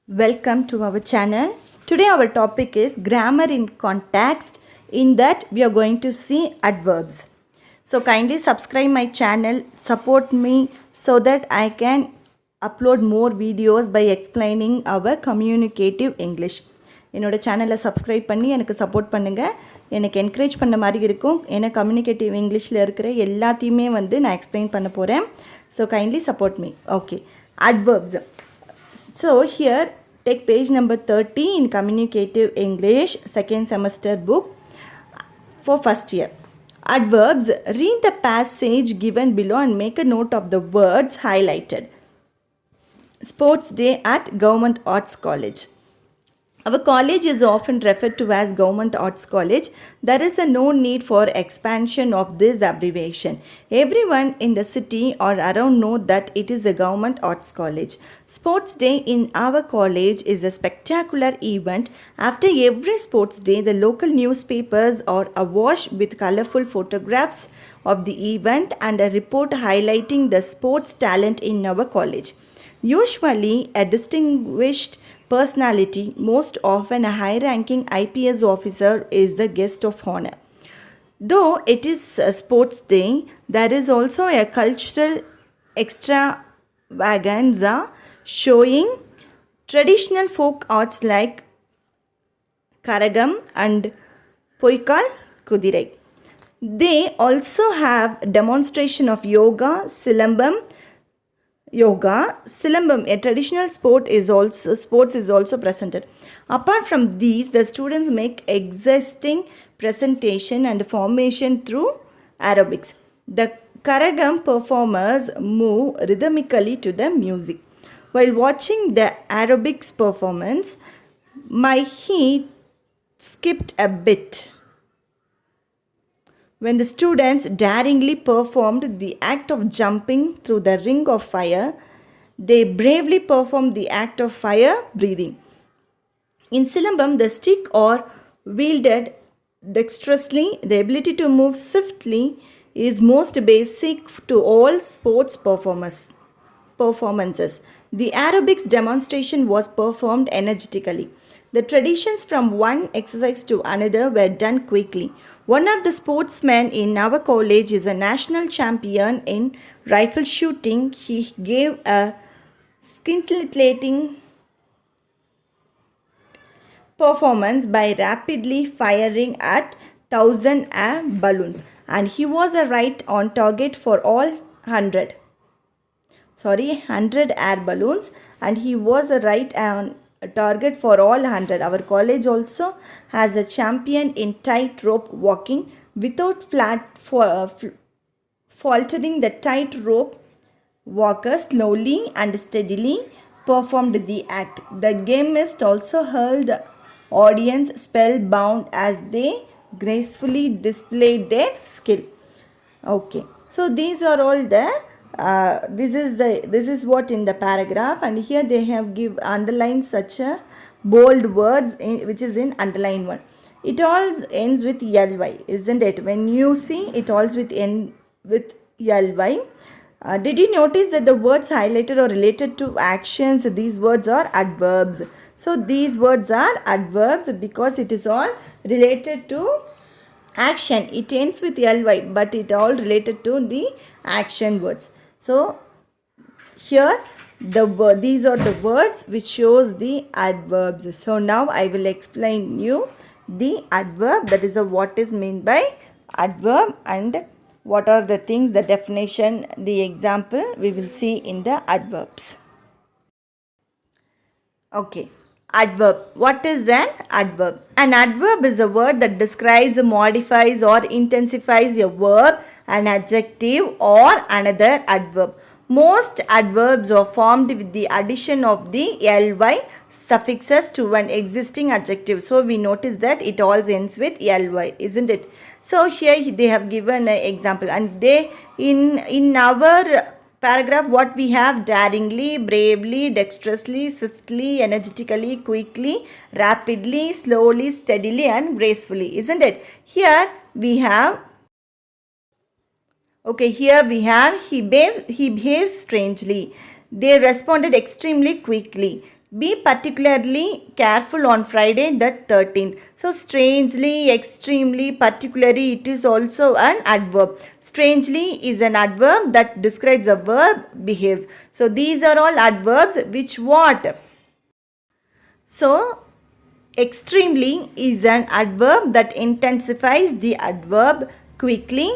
Welcome to our channel. Today our topic is grammar in context. In that we are going to see adverbs. So kindly subscribe my channel, support me so that I can upload more videos by explaining our communicative English. என்னோட சேனலை subscribe பண்ணி எனக்கு support பண்ணுங்கள். எனக்கு encourage பண்ண மாதிரி இருக்கும். ஏன்னா கம்யூனிகேட்டிவ் இங்கிலீஷில் இருக்கிற எல்லாத்தையுமே நான் எக்ஸ்பிளைன் பண்ண போகிறேன். So kindly support me. Okay, adverbs. So here take page number 30 in Communicative English second semester book for first year. Adverbs. Read the passage given below and make a note of the words highlighted. Sports day at Government Arts College. Our college is often referred to as Government Arts College. There is no need for expansion of this abbreviation. Everyone in the city or around know that it is a Government Arts College. Sports Day in our college is a spectacular event. After every sports day, the local newspapers are awash with colorful photographs of the event and a report highlighting the sports talent in our college. Usually, a distinguished personality, most often a high-ranking IPS officer, is the guest of honor. Though it is a sports day, there is also a cultural extravaganza showing traditional folk arts like Karagam and Poikal Kudirai. They also have demonstration of yoga, silambam, a traditional sports is also presented. Apart from these, the students make existing presentation and formation through aerobics. The Karagam performers move rhythmically to the music. While watching the aerobics performance, my heat skipped a bit. When the students daringly performed the act of jumping through the ring of fire, they bravely performed the act of fire breathing. In Silambam, the stick or wielded dexterously. The ability to move swiftly is most basic to all sports performances. The aerobics demonstration was performed energetically. The transitions from one exercise to another were done quickly. One of the sportsmen in our college is a national champion in rifle shooting. He gave a scintillating performance by rapidly firing at 1,000 air balloons, and he was right on target for all 100 air balloons, and he was right on target for all 100. Our college also has a champion in tightrope walking. Without faltering, the tightrope walker slowly and steadily performed the act. The gamist also held the audience spellbound as they gracefully displayed their skill. Okay, so these are all the this is what in the paragraph, and here they have underlined such a bold words which is in underline one. It all ends with ly, isn't it? When you see it all with ly. Did you notice that the words highlighted are related to actions? These words are adverbs. So these words are adverbs because it is all related to action. It ends with ly, but it all related to the action words. So here these are the words which shows the adverbs. So now I will explain you the adverb, that is what is meant by adverb and what are the things, the definition, the example we will see in the adverbs. Okay, adverb. What is an adverb? An adverb is a word that describes, modifies or intensifies a verb, an adjective or another adverb. Most adverbs are formed with the addition of the ly suffixes to an existing adjective. So we notice that it all ends with ly, isn't it? So here they have given an example, and they in our paragraph what we have: daringly, bravely, dexterously, swiftly, energetically, quickly, rapidly, slowly, steadily and gracefully, isn't it? Here we have he behaves strangely. They responded extremely quickly. Be particularly careful on Friday the 13th. So strangely, extremely, particularly, it is also an adverb. Strangely is an adverb that describes a verb behaves. So these are all adverbs which what? So extremely is an adverb that intensifies the adverb quickly.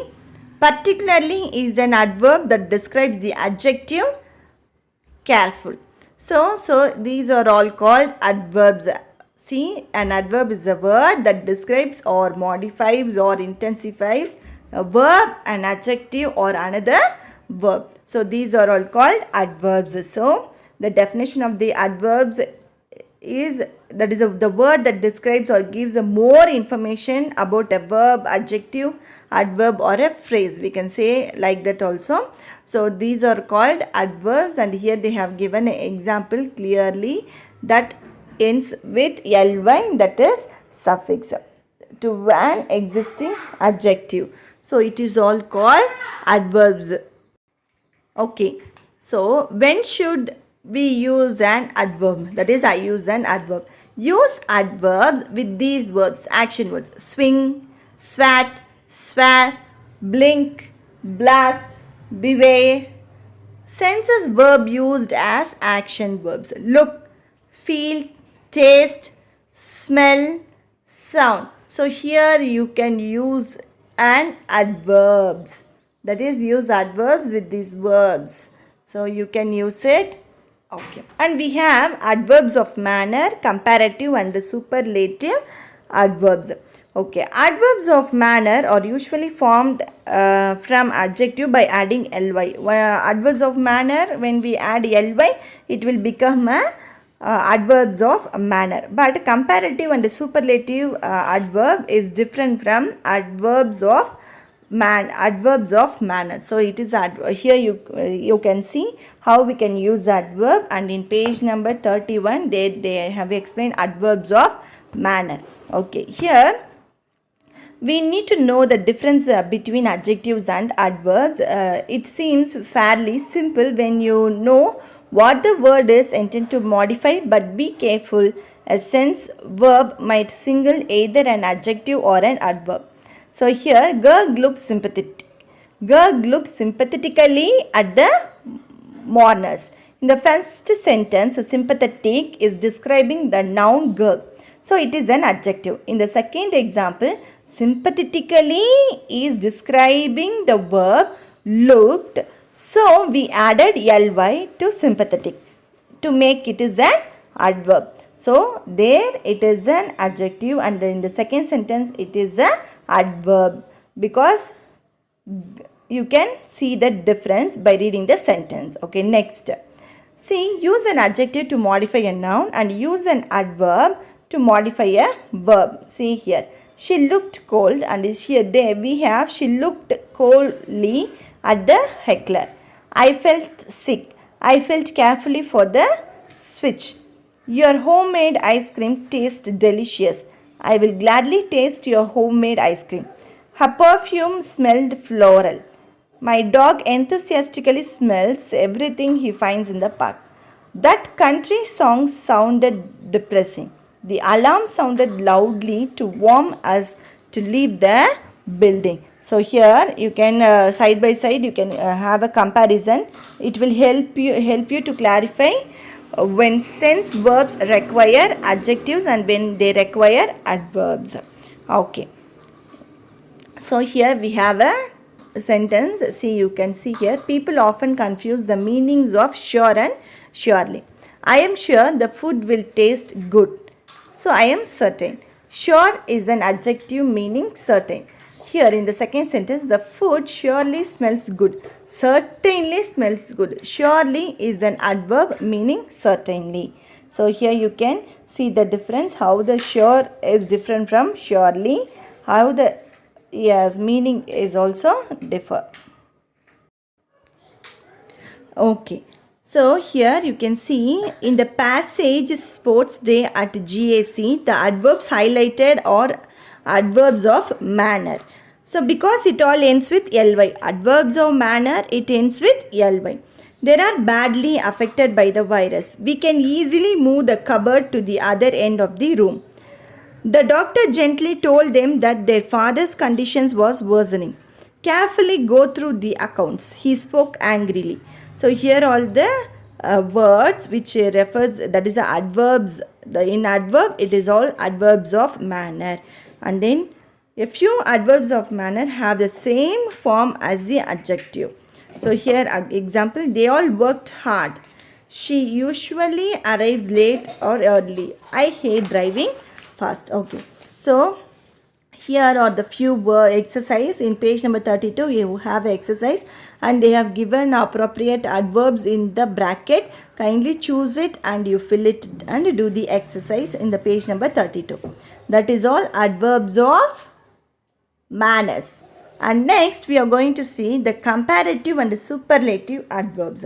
Particularly is an adverb that describes the adjective careful. So these are all called adverbs. See, an adverb is a word that describes or modifies or intensifies a verb, an adjective or another verb. So these are all called adverbs. So the definition of the adverbs is the word that describes or gives a more information about a verb, adjective, adverb or a phrase. We can say like that also. So these are called adverbs, and here they have given an example clearly that ends with ly, that is suffix, to an existing adjective. So it is all called adverbs. Okay, so when should we use an adverb? That is, I use an adverb. Use adverbs with these verbs, action words: swing, swat, swear, blink, blast, beware. Senses verb used as action verbs: look, feel, taste, smell, sound. So here you can use an adverbs. That is, use adverbs with these verbs. So you can use it. Okay. And we have adverbs of manner, comparative and superlative adverbs. Okay. Adverbs of manner are usually formed from adjective by adding ly. Adverbs of manner, when we add ly, it will become a adverbs of manner. But comparative and superlative adverb is different from adverbs of manner. So it is here you can see how we can use adverb, and in page number 31 they have explained adverbs of manner. Okay, here we need to know the difference between adjectives and adverbs. It seems fairly simple when you know what the word is intended to modify, but be careful. A sense verb might single either an adjective or an adverb. So here, Gerg looked sympathetic. Gerg looked sympathetically at the mourners. In the first sentence, sympathetic is describing the noun Gerg. So it is an adjective. In the second example, sympathetically is describing the verb looked. So we added ly to sympathetic to make it is an adverb. So there it is an adjective, and in the second sentence it is an adverb, because you can see the difference by reading the sentence. Okay, next. See, use an adjective to modify a noun and use an adverb to modify a verb. See here, she looked cold, and here there we have she looked coldly at the heckler. I felt sick. I felt carefully for the switch. Your homemade ice cream tastes delicious. I will gladly taste your homemade ice cream. Her perfume smelled floral. My dog enthusiastically smells everything he finds in the park. That country song sounded depressing. The alarm sounded loudly to warn us to leave the building. So here you can side by side you can have a comparison. It will help you to clarify when sense verbs require adjectives and when they require adverbs. Okay. So here we have a sentence. See, you can see here, people often confuse the meanings of sure and surely. I am sure the food will taste good. So I am certain. Sure is an adjective meaning certain. Here in the second sentence, the food surely smells good. Certainly smells good. Surely is an adverb meaning certainly. So here you can see the difference, how the sure is different from surely, how the meaning is also differ. Okay. So here you can see in the passage sports day at GAC, the adverbs highlighted are adverbs of manner. So because it all ends with ly, adverbs of manner, it ends with ly. They are badly affected by the virus. We can easily move the cupboard to the other end of the room. The doctor gently told them that their father's conditions was worsening. Carefully go through the accounts. He spoke angrily. So here all the words which refers, that is the adverbs. In adverb it is all adverbs of manner. And then a few adverbs of manner have the same form as the adjective. So here example, they all worked hard. She usually arrives late or early. I hate driving fast. Okay, so here are the few exercise. In page number 32 you have exercise and they have given appropriate adverbs in the bracket. Kindly choose it and you fill it and do the exercise in the page number 32. That is all adverbs of manners. And next we are going to see the comparative and superlative adverbs.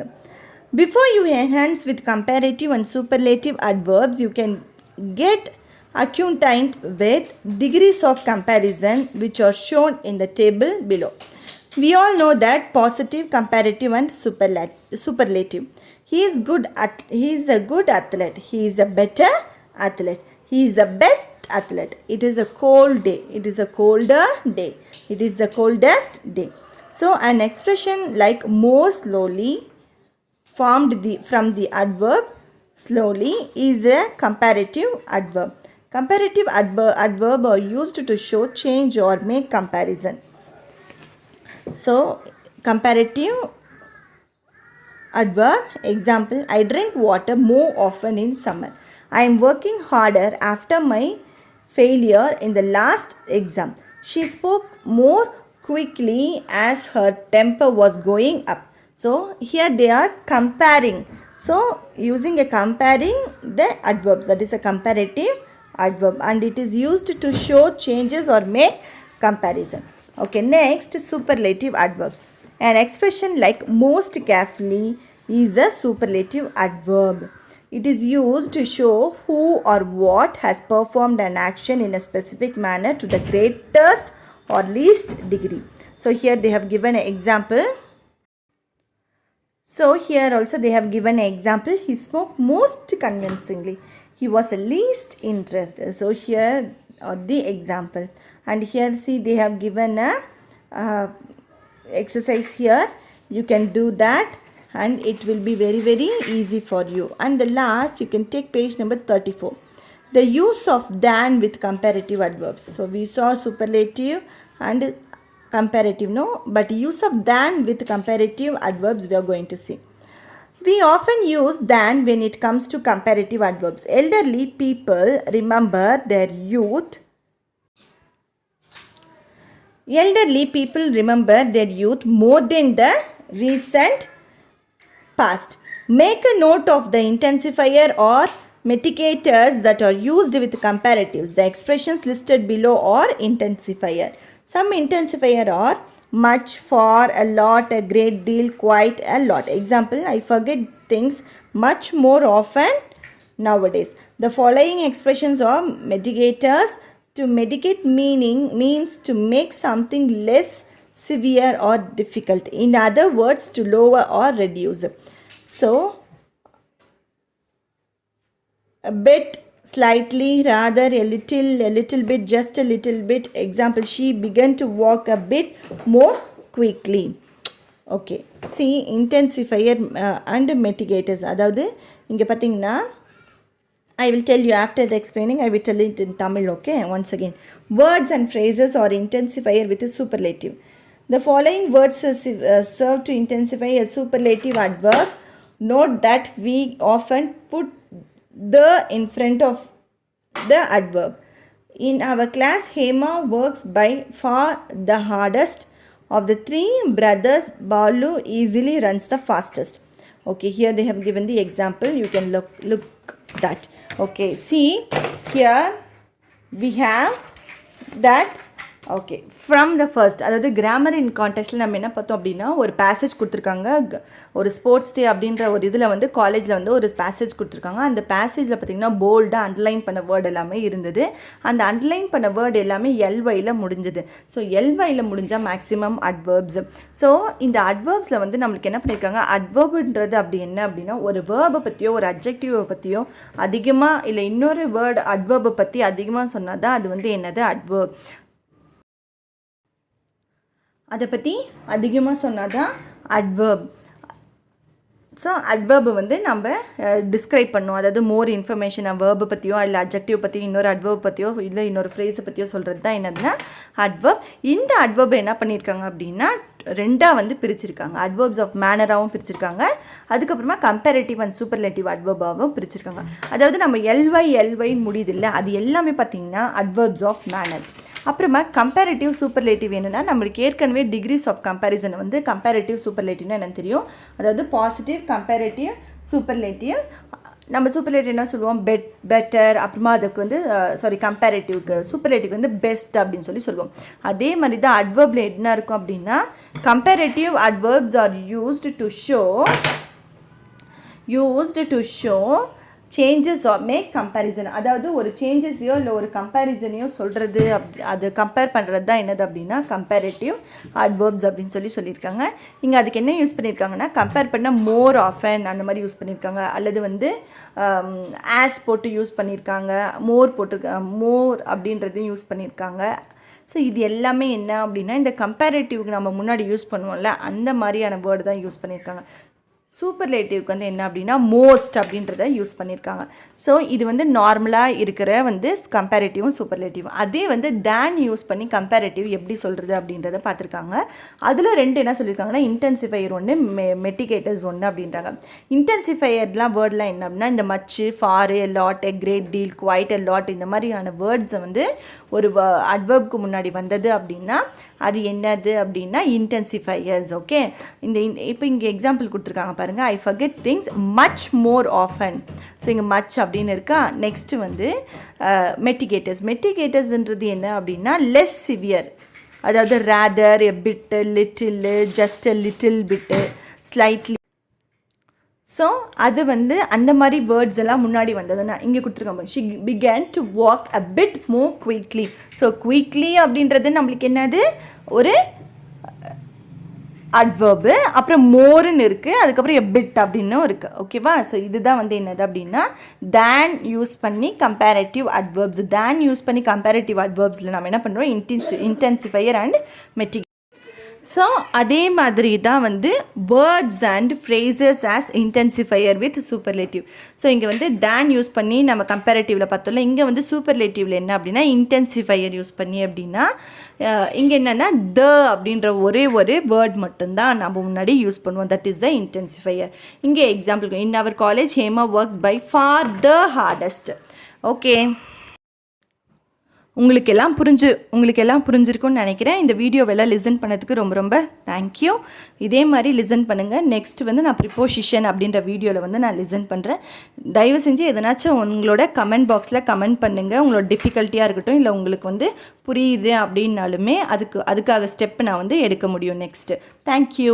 Before you enhance with comparative and superlative adverbs, you can get acquainted with degrees of comparison which are shown in the table below. We all know that positive, comparative and superlative. He is a good athlete. He is a better athlete. He is the best athlete. It is a cold day. It is a colder day. It is the coldest day. So an expression like more slowly formed from the adverb slowly is a comparative adverb. Comparative adverb are used to show change or make comparison. So comparative adverb example, I drink water more often in summer. I am working harder after my failure in the last exam. She spoke more quickly as her temper was going up. So here they are comparing. So using a comparing the adverbs, that is a comparative adverb, and it is used to show changes or make comparison. Okay, next superlative adverbs. An expression like most carefully is a superlative adverb. It is used to show who or what has performed an action in a specific manner to the greatest or least degree. So here they have given an example. So here also they have given an example. He spoke most convincingly. He was the least interested. So here the example. And here see they have given a exercise here. You can do that and it will be very easy for you. And the last you can take page number 34. The use of than with comparative adverbs. So we saw superlative and comparative, no, but use of than with comparative adverbs we are going to see. We often use than when it comes to comparative adverbs. Elderly people remember their youth. Elderly people remember their youth more than the recent past. Make a note of the intensifier or mitigators that are used with comparatives. The expressions listed below are intensifier. Some intensifier are much, far, a lot, a great deal, quite, a lot. Example, I forget things much more often nowadays. The following expressions are mitigators. To mitigate means to make something less severe or difficult. In other words, to lower or reduce. So, a bit, slightly, rather, a little bit, just a little bit. Example, she began to walk a bit more quickly. Okay, see intensifier and mitigators. அதாவது இங்க பாத்தீங்கன்னா I will tell you after explaining. I will tell it in Tamil. Okay, once again, words and phrases are intensifier with a superlative. The following words serve to intensify a superlative adverb. Note that we often put the in front of the adverb. In our class, Hema works by far the hardest. Of the three brothers, Balu easily runs the fastest. Okay, here they have given the example. You can look that. Okay, see here we have that okay, from the first, அதாவது grammar இன் கான்டெக்ஸ்டில் நம்ம என்ன பார்த்தோம் அப்படின்னா, ஒரு passage கொடுத்துருக்காங்க. ஒரு sports day அப்படின்ற ஒரு இதில் வந்து காலேஜில் வந்து ஒரு பேசேஜ் கொடுத்துருக்காங்க. அந்த பேசேஜில் பார்த்திங்கன்னா போல்டாக அண்டர்லைன் பண்ண வேர்டு எல்லாமே இருந்தது. அந்த அண்டர்லைன் பண்ண வேர்டு எல்லாமே எல்வையில் முடிஞ்சுது. ஸோ எல்வையில் முடிஞ்சால் மேக்ஸிமம் அட்வர்ப்ஸ். ஸோ இந்த அட்வர்ப்ஸில் வந்து நம்மளுக்கு என்ன பண்ணியிருக்காங்க, அட்வர்புன்றது அப்படி என்ன அப்படின்னா, ஒரு வேர்பை பற்றியோ ஒரு அட்ஜெக்டிவை பற்றியோ அதிகமாக இல்லை இன்னொரு வேர்டு அட்வர்பை பற்றி அதிகமாக சொன்னால் தான் அது வந்து என்னது அட்வர்ப். அதை பற்றி அதிகமாக சொன்னால் தான் அட்வர்ப். ஸோ அட்வர்பு வந்து நம்ம டிஸ்கிரைப் பண்ணோம். அதாவது மோர் இன்ஃபர்மேஷன் வேர்பை பற்றியோ இல்லை அட்ஜெக்டிவ் பற்றியோ இன்னொரு அட்வர்ப் பற்றியோ இல்லை இன்னொரு ஃப்ரேஸை பற்றியோ சொல்கிறது தான் என்னதுன்னா அட்வர்ப். இந்த அட்வர்பை என்ன பண்ணியிருக்காங்க அப்படின்னா ரெண்டாக வந்து பிரிச்சிருக்காங்க. அட்வர்ப்ஸ் ஆஃப் மேனராகவும் பிரிச்சிருக்காங்க, அதுக்கப்புறமா கம்பேரேட்டிவ் அண்ட் சூப்பர்லேட்டிவ் அட்வர்பாகவும் பிரிச்சிருக்காங்க. அதாவது நம்ம எல்வைன்னு முடியுது இல்லை, அது எல்லாமே பார்த்திங்கன்னா அட்வர்ப்ஸ் ஆஃப் மேனர். அப்புறமா கம்பேரேட்டிவ் சூப்பர்லேட்டிவ் என்னென்னா, நம்மளுக்கு ஏற்கனவே டிகிரிஸ் ஆஃப் கம்பேரிசன் வந்து கம்பேரேட்டிவ் சூப்பர்லேட்டிவ்னு என்னன்னு தெரியும். அதாவது பாசிட்டிவ், கம்பேரேட்டிவ், சூப்பர்லேட்டிவ். நம்ம சூப்பர்லேட்டிவ் என்ன சொல்லுவோம், பெட்டர். அப்புறமா அதுக்கு வந்து கம்பேரேட்டிவ்க்கு சூப்பர்லேட்டிவ் வந்து பெஸ்ட் அப்படின்னு சொல்லுவோம். அதே மாதிரி தான் அட்வர்பில் என்ன இருக்கும் அப்படின்னா, comparative adverbs are used to show changes or make comparison. அதாவது ஒரு சேஞ்சஸையோ இல்லை ஒரு கம்பேரிசனையோ சொல்கிறது, அது கம்பேர் பண்ணுறது தான் என்னது அப்படின்னா கம்பேரேட்டிவ் அட்வர்ப்ஸ் அப்படின்னு சொல்லியிருக்காங்க. இங்கே அதுக்கு என்ன யூஸ் பண்ணியிருக்காங்கன்னா, கம்பேர் பண்ண மோர் ஆஃபன் அந்த மாதிரி யூஸ் பண்ணியிருக்காங்க. அல்லது வந்து ஆஸ் போட்டு யூஸ் பண்ணியிருக்காங்க, மோர் அப்படின்றதையும் யூஸ் பண்ணியிருக்காங்க. ஸோ இது எல்லாமே என்ன அப்படின்னா, இந்த கம்பேரேட்டிவ்க்கு நம்ம முன்னாடி யூஸ் பண்ணுவோம்ல அந்த மாதிரியான வேர்டு தான் யூஸ் பண்ணியிருக்காங்க. சூப்பர்லேட்டிவ்க்கு வந்து என்ன அப்படின்னா மோஸ்ட் அப்படின்றத யூஸ் பண்ணியிருக்காங்க. ஸோ இது வந்து நார்மலாக இருக்கிற வந்து கம்பேரேட்டிவும் சூப்பர்லேட்டிவும். அதே வந்து தேன் யூஸ் பண்ணி கம்பேரேட்டிவ் எப்படி சொல்கிறது அப்படின்றத பார்த்துருக்காங்க. அதில் ரெண்டு என்ன சொல்லியிருக்காங்கன்னா, இன்டென்சிஃபையர் ஒன்று, மெட்டிகேட்டர்ஸ் ஒன்று அப்படின்றாங்க. இன்டென்சிஃபையர்லாம் வேர்ட்லாம் என்ன அப்படின்னா, இந்த much, far, lot, a great deal, quite, a lot இந்த மாதிரியான வேர்ட்ஸை வந்து ஒரு அட்வர்ப்க்கு முன்னாடி வந்தது அப்படின்னா அது என்னது அப்படின்னா இன்டென்சிஃபையர்ஸ். ஓகே, இப்போ இங்கே எக்ஸாம்பிள் கொடுத்துருக்காங்க பாருங்கள். I forget things much more often. So இங்கே மச் அப்படின்னு இருக்கா. நெக்ஸ்ட்டு வந்து மெட்டிகேட்டர்ஸ்ன்றது என்ன அப்படின்னா லெஸ் சிவியர். அதாவது rather, a bit, little, just a little bit, slightly. So அது வந்து அந்த மாதிரி வேர்ட்ஸ் எல்லாம் முன்னாடி வந்ததுன்னா இங்கே கொடுத்துருக்காங்க. She began to walk a bit more quickly. So quickly அப்படின்றது நம்மளுக்கு என்னது ஒரு அட்வர்பு. அப்புறம் மோர்னு இருக்குது, அதுக்கப்புறம் எ பிட் அப்படின்னும் இருக்குது. ஓகேவா. ஸோ இதுதான் வந்து என்னது அப்படின்னா தேன் யூஸ் பண்ணி கம்பேரேட்டிவ் அட்வர்ப்ஸ். தேன் யூஸ் பண்ணி கம்பேரேட்டிவ் அட்வர்ப்ஸில் நம்ம என்ன பண்ணுறோம், இன்டென்சிஃபையர் அண்ட் மெட்டிகேட்டர். ஸோ அதே மாதிரி தான் வந்து words and phrases as intensifier with superlative. So இங்கே வந்து தேன் யூஸ் பண்ணி நம்ம கம்பேரேட்டிவில் பார்த்தோம்ல, இங்கே வந்து சூப்பர்லேட்டிவில் என்ன அப்படின்னா இன்டென்சிஃபையர் யூஸ் பண்ணி அப்படின்னா இங்கே என்னென்னா த அப்படின்ற ஒரே ஒரு வேர்ட் மட்டும்தான் நம்ம முன்னாடி யூஸ் பண்ணுவோம். That is the intensifier. இங்கே example, in our college Hema works by far the hardest. Okay, உங்களுக்கு எல்லாம் புரிஞ்சிருக்கும்னு நினைக்கிறேன். இந்த வீடியோவெல்லாம் லிசன் பண்ணதுக்கு ரொம்ப தேங்க்யூ. இதே மாதிரி லிசன் பண்ணுங்கள். நெக்ஸ்ட் வந்து நான் ப்ரிப்போசிஷன் அப்படின்ற வீடியோவில் வந்து நான் லிசன் பண்ணுறேன். தயவு செஞ்சு எதனாச்சும் உங்களோட கமெண்ட் பாக்ஸில் கமெண்ட் பண்ணுங்கள். உங்களோட டிஃபிகல்ட்டியாக இருக்கட்டும், இல்லை உங்களுக்கு வந்து புரியுது அப்படின்னாலுமே அதுக்காக ஸ்டெப் நான் வந்து எடுக்க முடியும் நெக்ஸ்ட்டு. தேங்க்யூ.